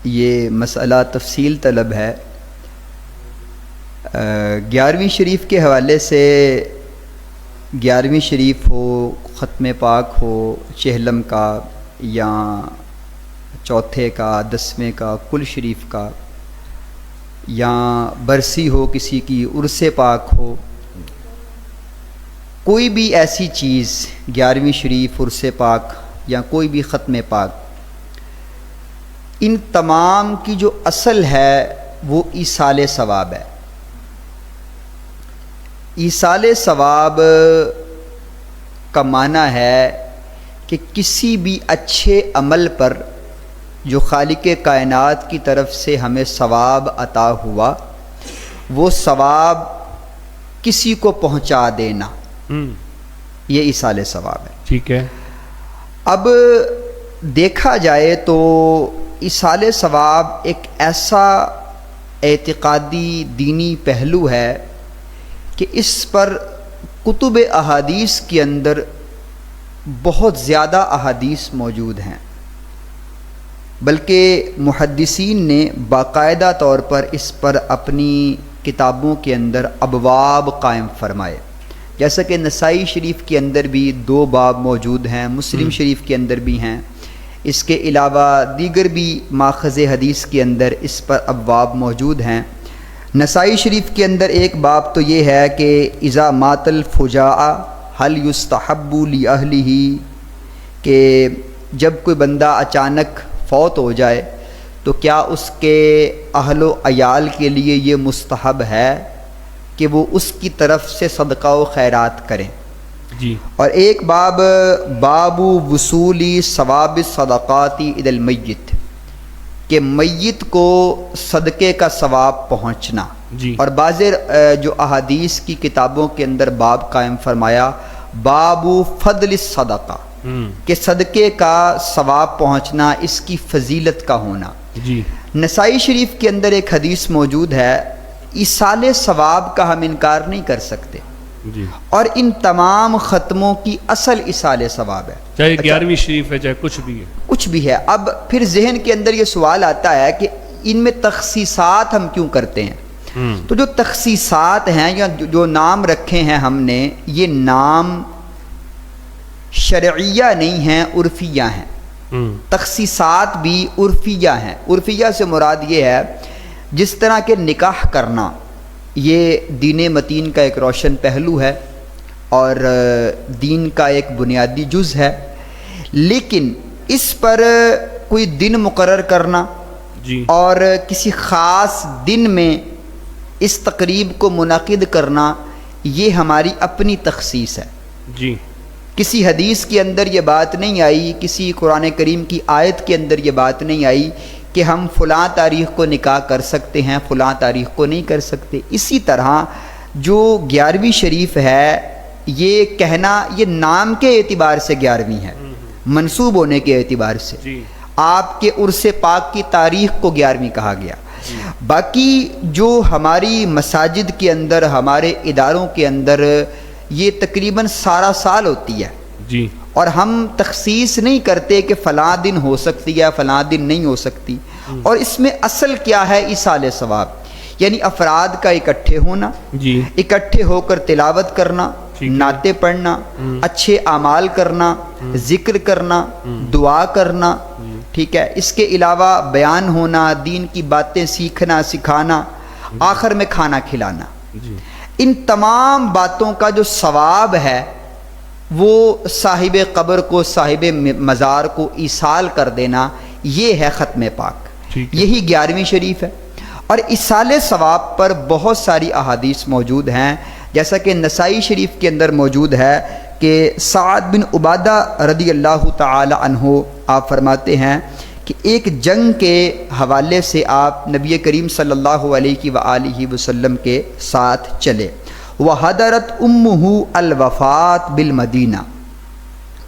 یہ مسئلہ تفصیل طلب ہے۔ 11ویں شریف کے حوالے سے 11ویں شریف ہو، ختم پاک ہو چہلم کا یا چوتھے کا، 10ویں کا، کل شریف کا، یا برسی ہو کسی کی، عرس پاک ہو، کوئی بھی ایسی چیز 11ویں شریف، عرس پاک یا کوئی بھی ختم پاک، ان تمام کی جو اصل ہے وہ ایصال ثواب ہے۔ ایصال ثواب کا معنی ہے کہ کسی بھی اچھے عمل پر جو خالق کائنات کی طرف سے ہمیں ثواب عطا ہوا، وہ ثواب کسی کو پہنچا دینا، یہ ایصال ثواب ہے۔ ٹھیک ہے۔ اب دیکھا جائے تو ایصال ثواب ایک ایسا اعتقادی دینی پہلو ہے کہ اس پر کتب احادیث کے اندر بہت زیادہ احادیث موجود ہیں، بلکہ محدثین نے باقاعدہ طور پر اس پر اپنی کتابوں کے اندر ابواب قائم فرمائے، جیسا کہ نسائی شریف کے اندر بھی 2 باب موجود ہیں، مسلم شریف کے اندر بھی ہیں، اس کے علاوہ دیگر بھی ماخذ حدیث کے اندر اس پر ابواب موجود ہیں۔ نسائی شریف کے اندر ایک باب تو یہ ہے کہ اذا مات الفجاء هل یستحب لأہلہ، کہ جب کوئی بندہ اچانک فوت ہو جائے تو کیا اس کے اہل و عیال کے لیے یہ مستحب ہے کہ وہ اس کی طرف سے صدقہ و خیرات کریں۔ جی۔ اور ایک باب وصول ثواب الصدقات الی المیت، کہ میت کو صدقے کا ثواب پہنچنا۔ جی۔ اور بعض جو احادیث کی کتابوں کے اندر باب قائم فرمایا باب فضل الصدقہ، کہ صدقے کا ثواب پہنچنا، اس کی فضیلت کا ہونا۔ جی۔ نسائی شریف کے اندر ایک حدیث موجود ہے، ایصال ثواب کا ہم انکار نہیں کر سکتے، جی، اور ان تمام ختموں کی اصل ایصال ثواب ہے، چاہے 11ویں شریف ہے چاہے کچھ بھی ہے، کچھ بھی ہے۔ اب پھر ذہن کے اندر یہ سوال آتا ہے کہ ان میں تخصیصات ہم کیوں کرتے ہیں؟ تو جو تخصیصات ہیں یا جو نام رکھے ہیں ہم نے، یہ نام شرعیہ نہیں ہیں، عرفیہ ہیں۔ تخصیصات بھی عرفیہ ہیں۔ عرفیہ سے مراد یہ ہے جس طرح کہ نکاح کرنا یہ دین متین کا ایک روشن پہلو ہے اور دین کا ایک بنیادی جز ہے، لیکن اس پر کوئی دن مقرر کرنا جی، اور کسی خاص دن میں اس تقریب کو منعقد کرنا، یہ ہماری اپنی تخصیص ہے۔ جی، کسی حدیث کے اندر یہ بات نہیں آئی، کسی قرآن کریم کی آیت کے اندر یہ بات نہیں آئی کہ ہم فلاں تاریخ کو نکاح کر سکتے ہیں، فلاں تاریخ کو نہیں کر سکتے۔ اسی طرح جو 11ویں شریف ہے، یہ کہنا یہ نام کے اعتبار سے 11ویں ہے، منسوب ہونے کے اعتبار سے جی، آپ کے عرس پاک کی تاریخ کو 11ویں کہا گیا۔ باقی جو ہماری مساجد کے اندر، ہمارے اداروں کے اندر یہ تقریباً سارا سال ہوتی ہے، جی، اور ہم تخصیص نہیں کرتے کہ فلاں دن ہو سکتی ہے، فلاں دن نہیں ہو سکتی۔ اور اس میں اصل کیا ہے؟ ایصال ثواب، یعنی افراد کا اکٹھے ہونا، جی، اکٹھے ہو کر تلاوت کرنا، نعتیں پڑھنا، اچھے اعمال کرنا، ذکر کرنا، دعا کرنا، ٹھیک ہے، اس کے علاوہ بیان ہونا، دین کی باتیں سیکھنا سکھانا، آخر میں کھانا کھلانا۔ جی، ان تمام باتوں کا جو ثواب ہے وہ صاحب قبر کو، صاحب مزار کو ایصال کر دینا، یہ ہے ختم پاک، یہی 11ویں شریف ہے۔ اور ایصال ثواب پر بہت ساری احادیث موجود ہیں، جیسا کہ نسائی شریف کے اندر موجود ہے کہ سعد بن عبادہ رضی اللہ تعالی عنہ آپ فرماتے ہیں کہ ایک جنگ کے حوالے سے آپ نبی کریم صلی اللہ علیہ وآلہ وسلم کے ساتھ چلے۔ وحضرت امہ الوفات بالمدینہ،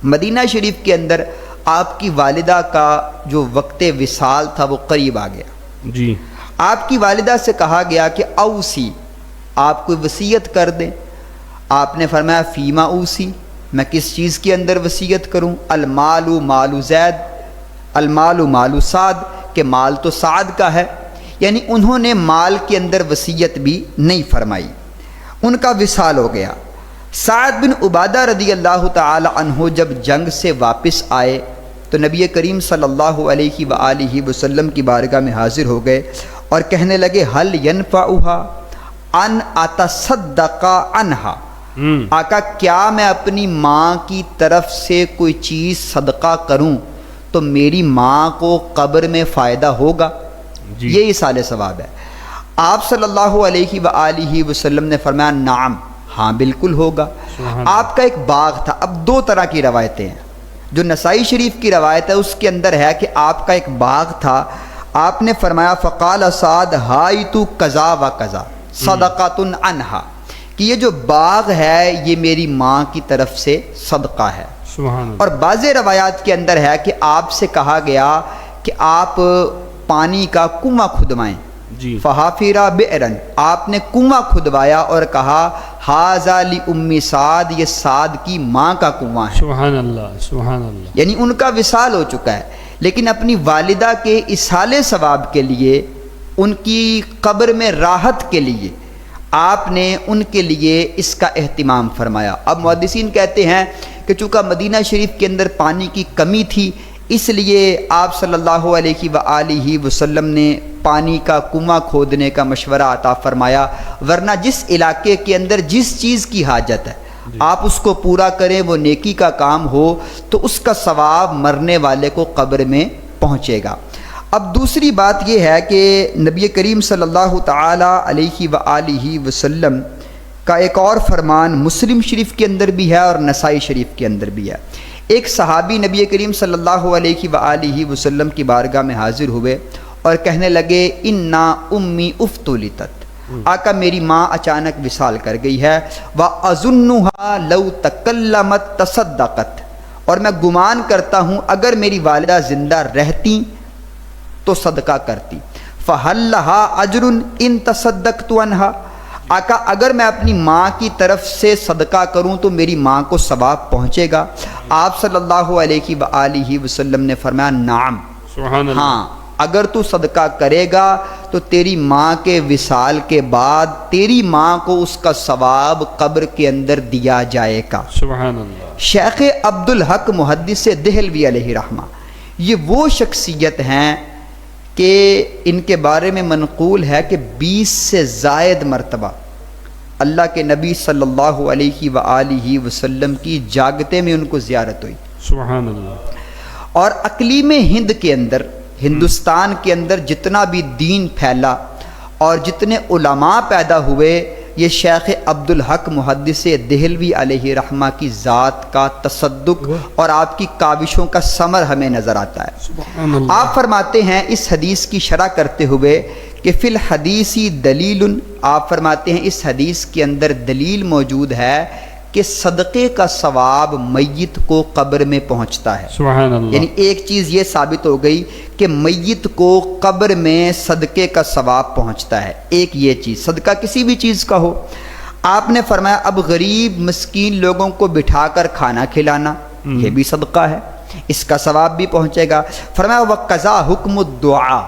مدینہ شریف کے اندر آپ کی والدہ کا جو وقت وصال تھا وہ قریب آ گیا۔ جی، آپ کی والدہ سے کہا گیا کہ اوسی، آپ کوئی وصیت کر دیں۔ آپ نے فرمایا فیما اوسی، میں کس چیز کے اندر وصیت کروں؟ المال مال زید، المال مال سعد، کہ مال تو سعد کا ہے، یعنی انہوں نے مال کے اندر وصیت بھی نہیں فرمائی، ان کا وصال ہو گیا۔ سعد بن عبادہ رضی اللہ تعالی عنہ جب جنگ سے واپس آئے تو نبی کریم صلی اللہ علیہ وآلہ وسلم کی بارگاہ میں حاضر ہو گئے اور کہنے لگے حل ینفعها ان اتصدق عنہا، آقا کیا میں اپنی ماں کی طرف سے کوئی چیز صدقہ کروں تو میری ماں کو قبر میں فائدہ ہوگا؟ یہ ایصال ثواب ہے۔ آپ صلی اللہ علیہ وآلہ وسلم نے فرمایا نعم، ہاں بالکل ہوگا۔ آپ کا ایک باغ تھا۔ اب دو طرح کی روایتیں ہیں، جو نسائی شریف کی روایت ہے اس کے اندر ہے کہ آپ کا ایک باغ تھا، آپ نے فرمایا فقال سعد ہائیت قضا و قضا صدقۃ عنہا، کہ یہ جو باغ ہے یہ میری ماں کی طرف سے صدقہ ہے۔ اور بعض روایات کے اندر ہے کہ آپ سے کہا گیا کہ آپ پانی کا کنواں کھدوائیں، فحافرا بئرن، آپ نے کنواں کھدوایا اور کہا ھذا لأم سعد، یہ سعد کی ماں کا کنواں ہے۔ سبحان اللہ، سبحان اللہ، یعنی ان کا وصال ہو چکا ہے، لیکن اپنی والدہ کے ایصال ثواب کے لیے، ان کی قبر میں راحت کے لیے آپ نے ان کے لیے اس کا اہتمام فرمایا۔ اب محدثین کہتے ہیں کہ چونکہ مدینہ شریف کے اندر پانی کی کمی تھی، اس لیے آپ صلی اللہ علیہ وآلہ وسلم نے پانی کا کنواں کھودنے کا مشورہ عطا فرمایا، ورنہ جس علاقے کے اندر جس چیز کی حاجت ہے آپ اس کو پورا کریں، وہ نیکی کا کام ہو تو اس کا ثواب مرنے والے کو قبر میں پہنچے گا۔ اب دوسری بات یہ ہے کہ نبی کریم صلی اللہ تعالی علیہ وآلہ وسلم کا ایک اور فرمان مسلم شریف کے اندر بھی ہے اور نسائی شریف کے اندر بھی ہے۔ ایک صحابی نبی کریم صلی اللہ علیہ وآلہ وسلم کی بارگاہ میں حاضر ہوئے اور کہنے لگے انا امی افتلتت، آقا میری ماں اچانک وصال کر گئی ہے، وَأَظُنُّهَا لَوْ تَكَلَّمَتْ تَصَدَّقَتْ، اور میں گمان کرتا ہوں اگر میری والدہ زندہ رہتی تو صدقہ کرتی، فَهَلْ لَهَا أَجْرٌ إِن تَصَدَّقْتُ عَنْهَا، آقا اگر میں اپنی ماں کی طرف سے صدقہ کروں تو میری ماں کو ثواب پہنچے گا؟ آپ صلی اللہ علیہ وآلہ وسلم نے فرمایا نعم، سبحان اللہ، ہاں اگر تو صدقہ کرے گا تو تیری ماں کے وصال کے بعد تیری ماں کو اس کا ثواب قبر کے اندر دیا جائے گا۔ سبحان اللہ۔ شیخ عبدالحق محدث دہلوی علیہ رحمہ یہ وہ شخصیت ہیں کہ ان کے بارے میں منقول ہے کہ 20 سے زائد مرتبہ اللہ کے نبی صلی اللہ علیہ وآلہ وسلم کی جاگتے میں ان کو زیارت ہوئی۔ سبحان اللہ۔ اور اقلیم ہند کے اندر، ہندوستان کے اندر جتنا بھی دین پھیلا اور جتنے علماء پیدا ہوئے، یہ شیخ عبدالحق محدث دہلوی علیہ رحمہ کی ذات کا تصدق اور آپ کی کاوشوں کا ثمر ہمیں نظر آتا ہے۔ سبحان اللہ۔ آپ فرماتے ہیں اس حدیث کی شرح کرتے ہوئے کہ فی الحدیثی دلیل، آپ فرماتے ہیں اس حدیث کے اندر دلیل موجود ہے کہ صدقے کا ثواب میت کو قبر میں پہنچتا ہے۔ سبحان اللہ۔ یعنی ایک چیز یہ ثابت ہو گئی کہ میت کو قبر میں صدقے کا ثواب پہنچتا ہے۔ ایک یہ چیز، صدقہ کسی بھی چیز کا ہو۔ آپ نے فرمایا اب غریب مسکین لوگوں کو بٹھا کر کھانا کھلانا یہ بھی صدقہ ہے، اس کا ثواب بھی پہنچے گا۔ فرمایا وقضا حکم الدعاء،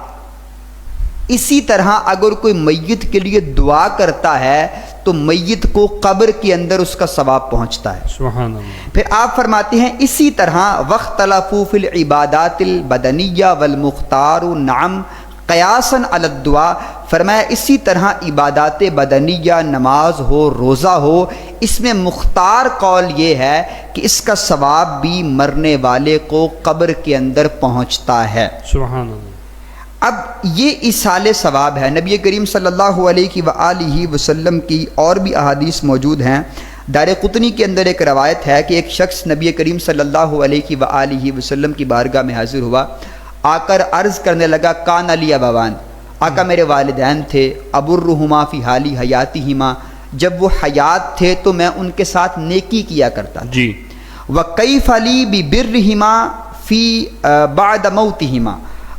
اسی طرح اگر کوئی میت کے لیے دعا کرتا ہے تو میت کو قبر کے اندر اس کا ثواب پہنچتا ہے۔ سبحان اللہ۔ پھر آپ فرماتے ہیں اسی طرح واختلفوا فی العبادات البدنیہ والمختار نعم قیاسا علی الدعاء، فرمایا اسی طرح عبادات بدنیہ، نماز ہو، روزہ ہو، اس میں مختار قول یہ ہے کہ اس کا ثواب بھی مرنے والے کو قبر کے اندر پہنچتا ہے۔ سبحان اللہ۔ اب یہ ایصال ثواب ہے۔ نبی کریم صلی اللہ علیہ وآلہ وسلم کی اور بھی احادیث موجود ہیں۔ دارقطنی کے اندر ایک روایت ہے کہ ایک شخص نبی کریم صلی اللہ علیہ وآلہ وسلم کی بارگاہ میں حاضر ہوا، آ کر عرض کرنے لگا کان علی ابوان، آقا میرے والدین تھے، ابرہما فی حالی حیاتہما، جب وہ حیات تھے تو میں ان کے ساتھ نیکی کیا کرتا تھا، جی، وکیف لی ببرہما فی بعد موتہما،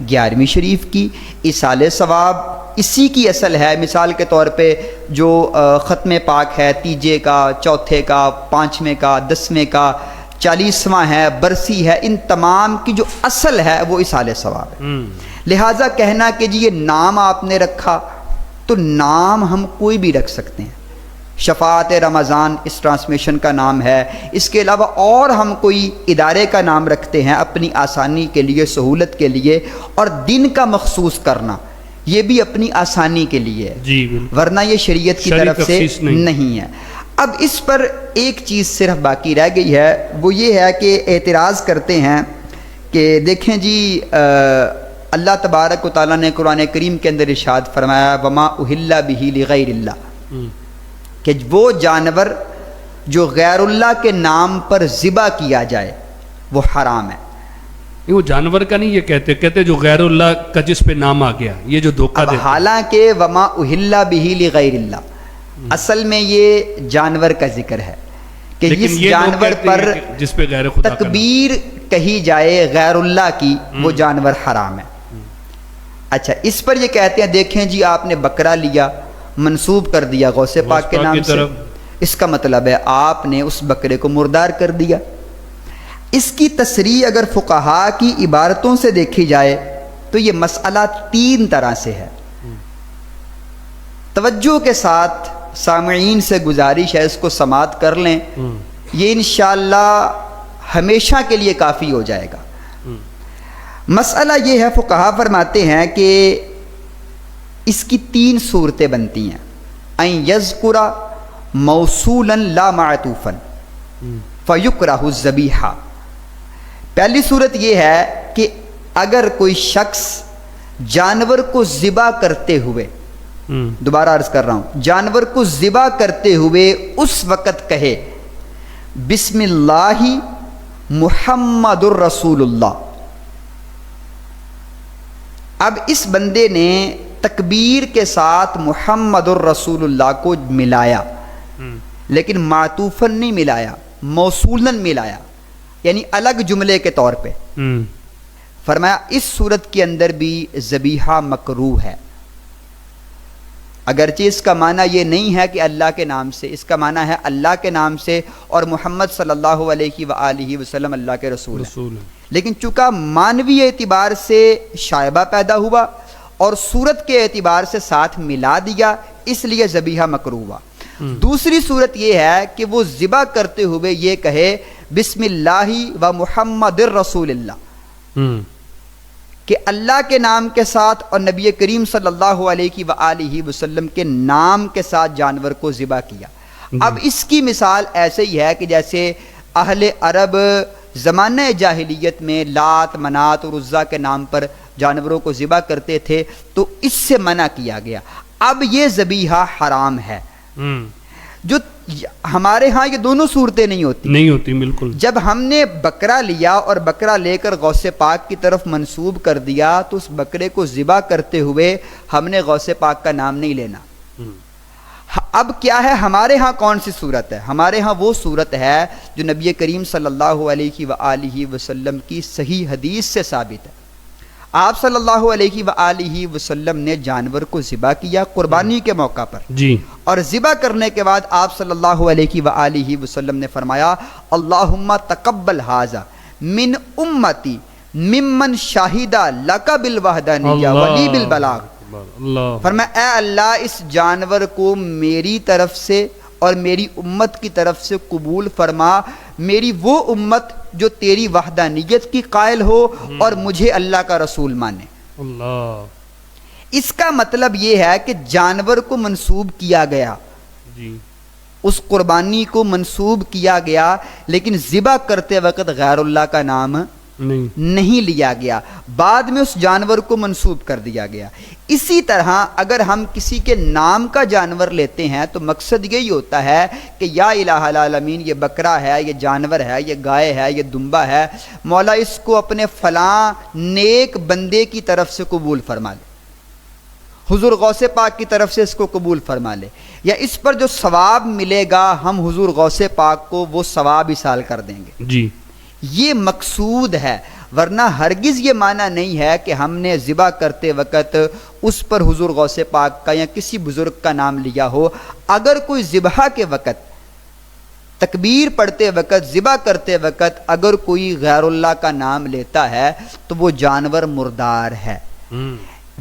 11ویں شریف کی ایصال ثواب اسی کی اصل ہے. مثال کے طور پہ جو ختم پاک ہے تیجے کا، چوتھے کا، پانچویں کا، 10ویں کا، 40واں ہے، برسی ہے، ان تمام کی جو اصل ہے وہ ایصال ثواب ہے. لہٰذا کہنا کہ جی یہ نام آپ نے رکھا، تو نام ہم کوئی بھی رکھ سکتے ہیں. شفاعت رمضان اس ٹرانسمیشن کا نام ہے. اس کے علاوہ اور ہم کوئی ادارے کا نام رکھتے ہیں اپنی آسانی کے لیے، سہولت کے لیے، اور دن کا مخصوص کرنا یہ بھی اپنی آسانی کے لیے ہے. جی بالکل. ورنہ یہ شریعت کی طرف سے نہیں ہے. اب اس پر ایک چیز صرف باقی رہ گئی ہے، وہ یہ ہے کہ اعتراض کرتے ہیں کہ دیکھیں جی اللہ تبارک و تعالیٰ نے قرآن کریم کے اندر ارشاد فرمایا وما اہل بہ لغیر اللہ، کہ وہ جانور جو غیر اللہ کے نام پر ذبح کیا جائے وہ حرام ہے. وہ جانور کا نہیں، یہ کہتے جو غیر اللہ کا جس پہ نام آ گیا، یہ جو دھوکہ دیتا ہے. حالانکہ وما اہل بہ لغیر اللہ اصل میں یہ جانور کا ذکر ہے کہ جس جانور پر جس پہ غیر خدا تکبیر کہی جائے غیر اللہ کی وہ جانور حرام ہے. اچھا اس پر یہ کہتے ہیں دیکھیں جی آپ نے بکرا لیا، منسوب کر دیا غوث پاک کے نام سے، اس کا مطلب ہے آپ نے اس بکرے کو مردار کر دیا. اس کی تصریح اگر فقہا کی عبارتوں سے دیکھی جائے تو یہ مسئلہ 3 طرح سے ہے. توجہ کے ساتھ سامعین سے گزارش ہے اس کو سماعت کر لیں، یہ انشاءاللہ ہمیشہ کے لیے کافی ہو جائے گا. مسئلہ یہ ہے فقہا فرماتے ہیں کہ اس کی 3 صورتیں بنتی ہیں. ان یذکر موصولا لا معطوفا فیکرہ الذبیحہ. پہلی صورت یہ ہے کہ اگر کوئی شخص جانور کو ذبح کرتے ہوئے، دوبارہ عرض کر رہا ہوں، جانور کو ذبح کرتے ہوئے اس وقت کہے بسم اللہ محمد الرسول اللہ. اب اس بندے نے تکبیر کے ساتھ محمد الرسول اللہ کو ملایا، لیکن معطوفاً نہیں ملایا، موصولاً ملایا، یعنی الگ جملے کے طور پہ. فرمایا اس صورت کے اندر بھی ذبیحہ مکروہ ہے. اگرچہ اس کا معنی یہ نہیں ہے کہ اللہ کے نام سے، اس کا معنی ہے اللہ کے نام سے اور محمد صلی اللہ علیہ وآلہ وسلم اللہ کے رسول ہیں. لیکن چونکہ معنوی اعتبار سے شائبہ پیدا ہوا اور صورت کے اعتبار سے ساتھ ملا دیا، اس لیے ذبیحہ مکروہ ہوا. دوسری صورت یہ ہے کہ وہ ذبح کرتے ہوئے یہ کہے بسم اللہ و محمد الرسول اللہ، کہ اللہ کے نام کے ساتھ اور نبی کریم صلی اللہ علیہ وآلہ وسلم کے نام کے ساتھ جانور کو ذبح کیا. اب اس کی مثال ایسے ہی ہے کہ جیسے اہل عرب زمانہ جاہلیت میں لات، منات اور عزا کے نام پر جانوروں کو ذبح کرتے تھے، تو اس سے منع کیا گیا. اب یہ ذبیحہ حرام ہے. جو ہمارے ہاں یہ دونوں صورتیں نہیں ہوتی بالکل. جب ہم نے بکرا لیا اور بکرا لے کر غوث پاک کی طرف منسوب کر دیا تو اس بکرے کو ذبح کرتے ہوئے ہم نے غوث پاک کا نام نہیں لینا. اب کیا ہے ہمارے ہاں کون سی صورت ہے؟ ہمارے ہاں وہ صورت ہے جو نبی کریم صلی اللہ علیہ وآلہ وسلم کی صحیح حدیث سے ثابت ہے. آپ صلی اللہ علیہ وآلہ وسلم نے جانور کو ذبح کیا قربانی کے موقع پر جی، اور ذبح کرنے کے بعد آپ صلی اللہ علیہ وآلہ وسلم نے فرمایا اللہم تقبل ھذا من امتی ممن شاہدہ لک بالوحدانیہ ولی بالبلاغ. فرمایا اے اللہ اس جانور کو میری طرف سے اور میری امت کی طرف سے قبول فرما، میری وہ امت جو تیری وحدانیت کی قائل ہو اور مجھے اللہ کا رسول مانے. اللہ. اس کا مطلب یہ ہے کہ جانور کو منسوب کیا گیا، جی، اس قربانی کو منسوب کیا گیا، لیکن ذبح کرتے وقت غیر اللہ کا نام نہیں لیا گیا، بعد میں اس جانور کو منسوب کر دیا گیا. اسی طرح اگر ہم کسی کے نام کا جانور لیتے ہیں تو مقصد یہی ہوتا ہے کہ یا الہ العالمین یہ بکرا ہے، یہ جانور ہے، یہ گائے ہے، یہ دمبا ہے، مولا اس کو اپنے فلاں نیک بندے کی طرف سے قبول فرما لے، حضور غوث پاک کی طرف سے اس کو قبول فرما لے، یا اس پر جو ثواب ملے گا ہم حضور غوث پاک کو وہ ثواب ایصال کر دیں گے. جی، یہ مقصود ہے. ورنہ ہرگز یہ معنی نہیں ہے کہ ہم نے ذبح کرتے وقت اس پر حضور غوث پاک کا یا کسی بزرگ کا نام لیا ہو. اگر کوئی ذبح کے وقت، تکبیر پڑھتے وقت، ذبح کرتے وقت اگر کوئی غیر اللہ کا نام لیتا ہے تو وہ جانور مردار ہے.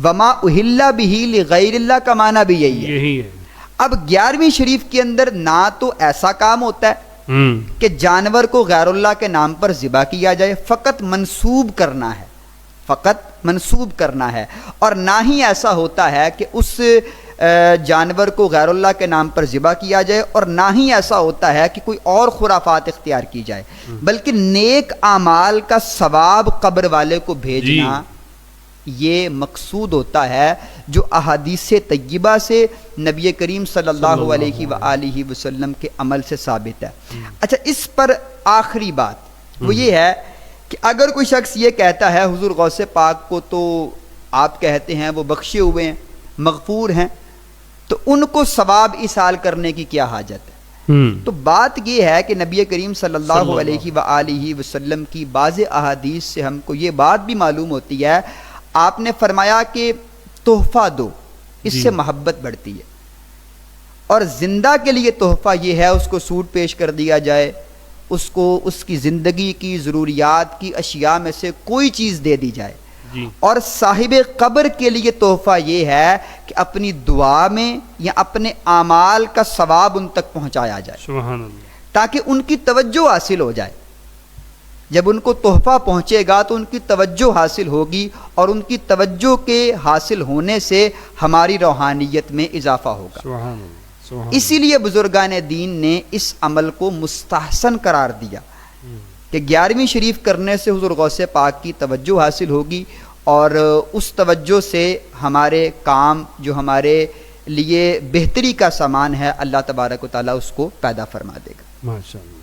وما اہل بہ لغیر اللہ کا معنی بھی یہی ہے. اب 11ویں شریف کے اندر نہ تو ایسا کام ہوتا ہے کہ جانور کو غیر اللہ کے نام پر ذبح کیا جائے، فقط منسوب کرنا ہے، فقط منسوب کرنا ہے. اور نہ ہی ایسا ہوتا ہے کہ اس جانور کو غیر اللہ کے نام پر ذبح کیا جائے، اور نہ ہی ایسا ہوتا ہے کہ کوئی اور خرافات اختیار کی جائے، بلکہ نیک اعمال کا ثواب قبر والے کو بھیجنا یہ مقصود ہوتا ہے، جو احادیث طیبہ سے نبی کریم صلی اللہ علیہ وآلہ وسلم کے عمل سے ثابت ہے. اچھا، اس پر آخری بات وہ یہ ہے کہ اگر کوئی شخص یہ کہتا ہے حضور غوث پاک کو تو آپ کہتے ہیں وہ بخشے ہوئے ہیں، مغفور ہیں، تو ان کو ثواب ایصال کرنے کی کیا حاجت ہے؟ تو بات یہ ہے کہ نبی کریم صلی اللہ علیہ وآلہ وسلم کی بعض احادیث سے ہم کو یہ بات بھی معلوم ہوتی ہے، آپ نے فرمایا کہ تحفہ دو، اس سے محبت بڑھتی ہے. اور زندہ کے لیے تحفہ یہ ہے اس کو سوٹ پیش کر دیا جائے، اس کو اس کی زندگی کی ضروریات کی اشیاء میں سے کوئی چیز دے دی جائے. اور صاحب قبر کے لیے تحفہ یہ ہے کہ اپنی دعا میں یا اپنے اعمال کا ثواب ان تک پہنچایا جائے، سبحان اللہ، تاکہ ان کی توجہ حاصل ہو جائے. جب ان کو تحفہ پہنچے گا تو ان کی توجہ حاصل ہوگی، اور ان کی توجہ کے حاصل ہونے سے ہماری روحانیت میں اضافہ ہوگا. سبحان اللہ. اسی لیے بزرگان دین نے اس عمل کو مستحسن قرار دیا کہ 11ویں شریف کرنے سے حضور غوث پاک کی توجہ حاصل ہوگی، اور اس توجہ سے ہمارے کام جو ہمارے لیے بہتری کا سامان ہے اللہ تبارک و تعالیٰ اس کو پیدا فرما دے گا. ماشاء اللہ.